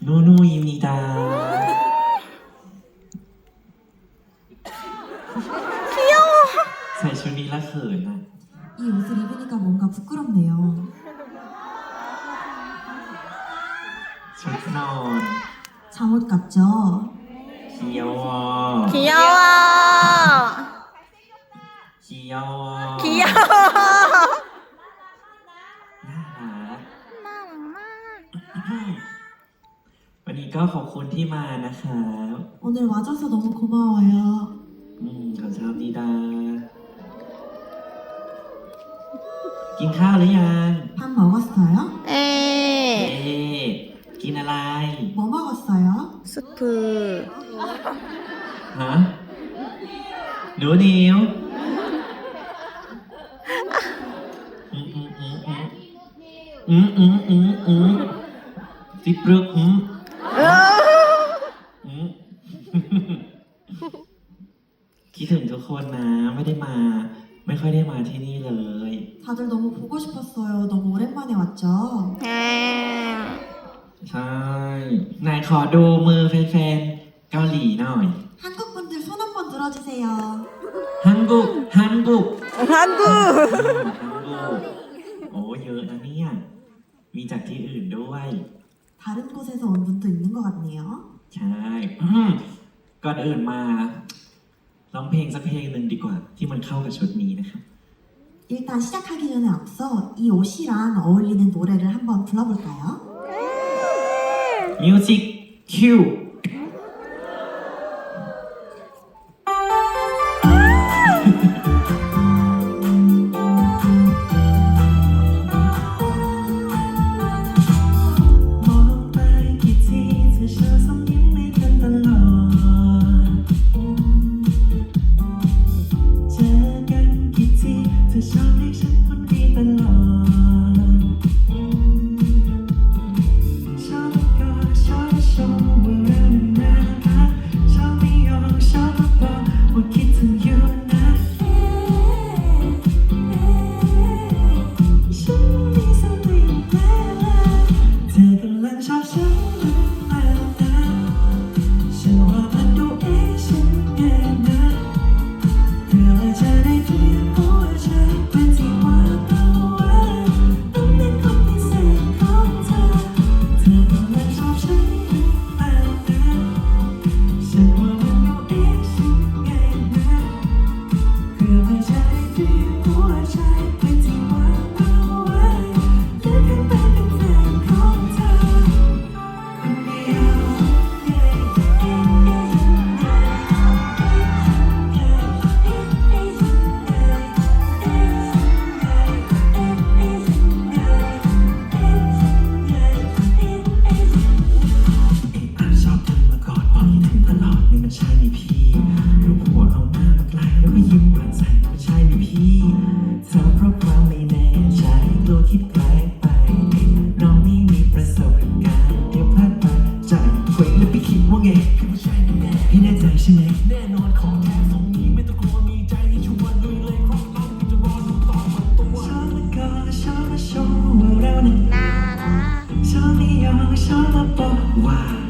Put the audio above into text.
노노입니다. 귀여워. ใส่ชุดนี้และเขินอ่ะ 이 옷을 입으니까 뭔가 부끄럽네요. ชุดนอน 잠옷 같죠? 귀여워. 귀여워. 귀여워. 귀여워. น่ารัก น่ารักมาก วันนี้ก็ขอบคุณที่มานะครับ 오늘 와줘서 너무 고마워요. ขอชอบดีดา กินข้าวหรือยัง 밥 먹었어요? เอ๊ เอ๊ะกินอะไร 뭐 먹었어요? 스프 ฮะหนูนิวจิปรึกคิดถึงทุกคนนะไม่ค่อยได้มาที่นี่เลย 다들 너무 보고 싶었어요. 너무 오랜만에 왔죠? แฮ ใช่ไหนขอดูมือแฟนๆเกาหลีหน่อย 한국 분들 손 한번 들어주세요. ฮันกุก 한국 ฮันกุกโอ้เยอะนะเนี่ย มีจากที่อื่นด้วย 다른 곳에서 온 분도 있는 것 같네요. ใช่ก่อนอื่นมาร้องเพลงสักเพลงหนึ่งดีกว่า ที่มันเข้ากับชุดนี้นะครับ 일단 시작하기 전에 앞서 이 옷이랑 어울리는 노래를 한번 불러볼까요? 뮤직 큐ว้าว